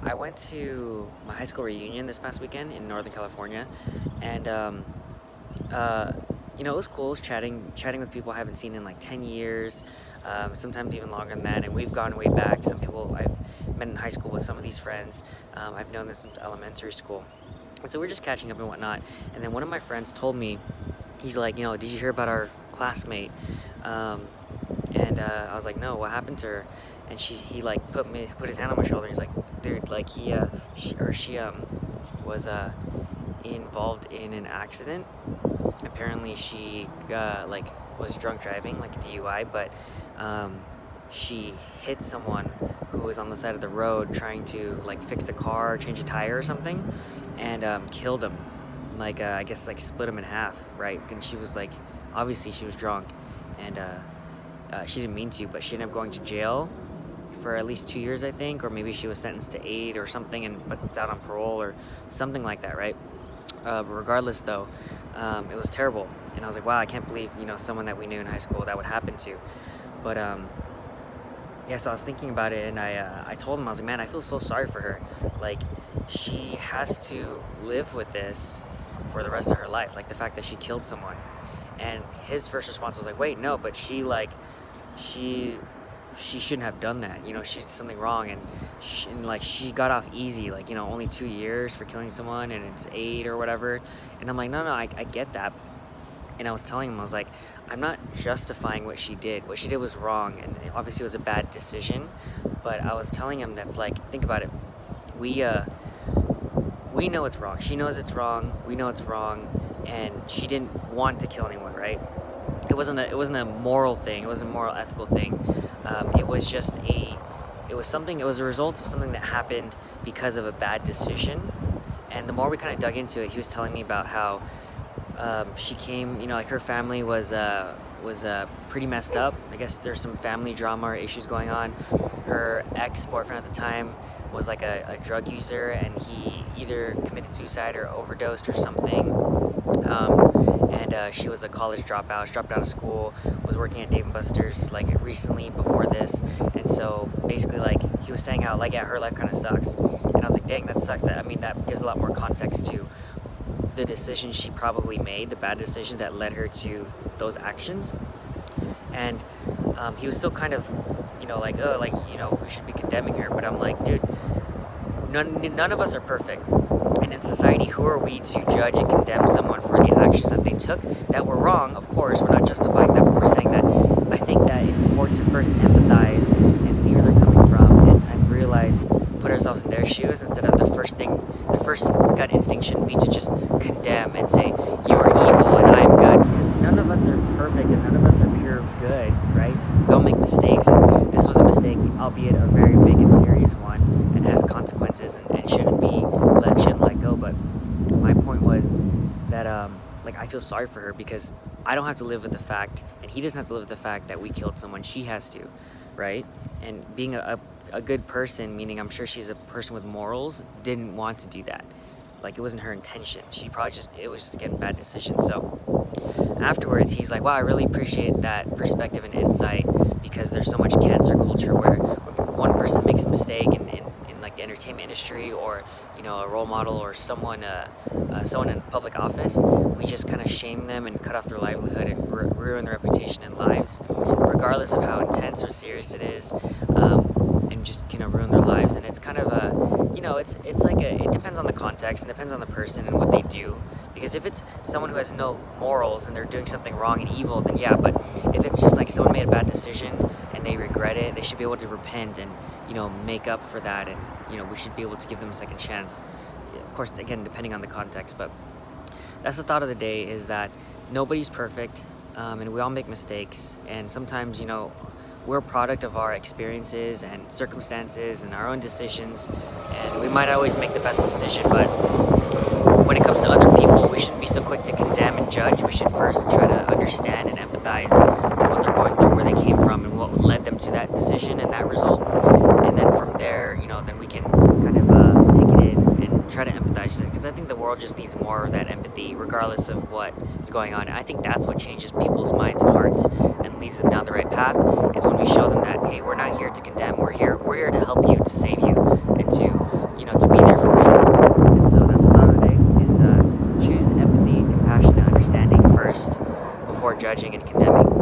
I went to my high school reunion this past weekend in Northern California, and uh, it was cool. It was chatting with people I haven't seen in like 10 years, sometimes even longer than that. And we've gone way back. Some people I've met in high school with some of these friends. I've known them since elementary school, and so we're just catching up and whatnot. And then one of my friends told me, he's like, did you hear about our classmate? Um, and I was like, no, what happened to her? And he like put his hand on my shoulder. He's like, dude, like she was involved in an accident. Apparently she like was drunk driving, like a DUI, but she hit someone who was on the side of the road trying to like fix a car, change a tire or something, and killed him. Like I guess like split him in half, right? And she was like, obviously she was drunk, and she didn't mean to, but she ended up going to jail for at least 2 years, I think, or maybe she was sentenced to 8 or something, but it's out on parole or something like that, right? But regardless, though, it was terrible, and I was like, wow, I can't believe someone that we knew in high school that would happen to. But yeah, so I was thinking about it, and I told him, I was like, man, I feel so sorry for her. Like, she has to live with this for the rest of her life, like the fact that she killed someone. And his first response was like, wait, no, but she shouldn't have done that. She did something wrong, and she got off easy, like, only 2 years for killing someone, and it's 8 or whatever. And I'm like, no, I get that. And I was telling him, I was like, I'm not justifying what she did. What she did was wrong, and obviously it was a bad decision. But I was telling him that's like, think about it. We know it's wrong. She knows it's wrong. We know it's wrong, and she didn't want to kill anyone, right? It wasn't a moral thing. It wasn't a moral, ethical thing. It was a result of something that happened because of a bad decision. And the more we kind of dug into it, he was telling me about how she came, like her family was pretty messed up. I guess there's some family drama or issues going on. Her ex-boyfriend at the time was like a drug user, and he either committed suicide or overdosed or something. And she was a college dropout. She dropped out of school, was working at Dave & Buster's like recently before this. And so basically, like, he was saying how, like, yeah, her life kind of sucks. And I was like, dang, that sucks. That gives a lot more context to the decisions she probably made, the bad decisions that led her to those actions. And he was still kind of, like, oh, like, we should be condemning her. But I'm like, dude, none of us are perfect. And in society, who are we to judge and condemn someone for the actions that they took that were wrong? Of course, we're not justifying that, but we're saying that I think that it's important to first empathize and see where they're coming from, and realize, put ourselves in their shoes, instead of the first gut instinct shouldn't be to just condemn and say, you are evil and I'm good, because none of us are perfect and none of us are pure good, right? We all make mistakes, and this was a mistake, albeit a very big and serious one, and has consequences, and shouldn't let go. But my point was that like, I feel sorry for her, because I don't have to live with the fact, and he doesn't have to live with the fact that we killed someone. She has to, right? And being a good person, meaning I'm sure she's a person with morals, didn't want to do that. Like, it wasn't her intention. It was just again a bad decision. So afterwards, he's like, wow, I really appreciate that perspective and insight, because there's so much cancel culture where one person makes a mistake in like the entertainment industry, or a role model, or someone in public office, we just kind of shame them and cut off their livelihood and ruin their reputation and lives, regardless of how intense or serious it is, and just ruin their lives. And it's kind of it depends on the context, and depends on the person and what they do. Because if it's someone who has no morals and they're doing something wrong and evil, then yeah. But if it's just like someone made a bad decision and they regret it, they should be able to repent and make up for that, and we should be able to give them a second chance. Of course, again, depending on the context. But that's the thought of the day, is that nobody's perfect, and we all make mistakes, and sometimes we're a product of our experiences and circumstances and our own decisions, and we might not always make the best decision. But when it comes to other people, we shouldn't be so quick to condemn and judge. We should first try to understand and empathize with what they're going through, where they came from, and what led them to that decision and that result. And then from there, then we can kind of take it in and try to empathize, because I think the world just needs more of that empathy, regardless of what is going on. And I think that's what changes people's minds and hearts and leads them down the right path, is when we show them that, hey, we're not here to condemn. We're here to help you, to save you, and to judging and condemning.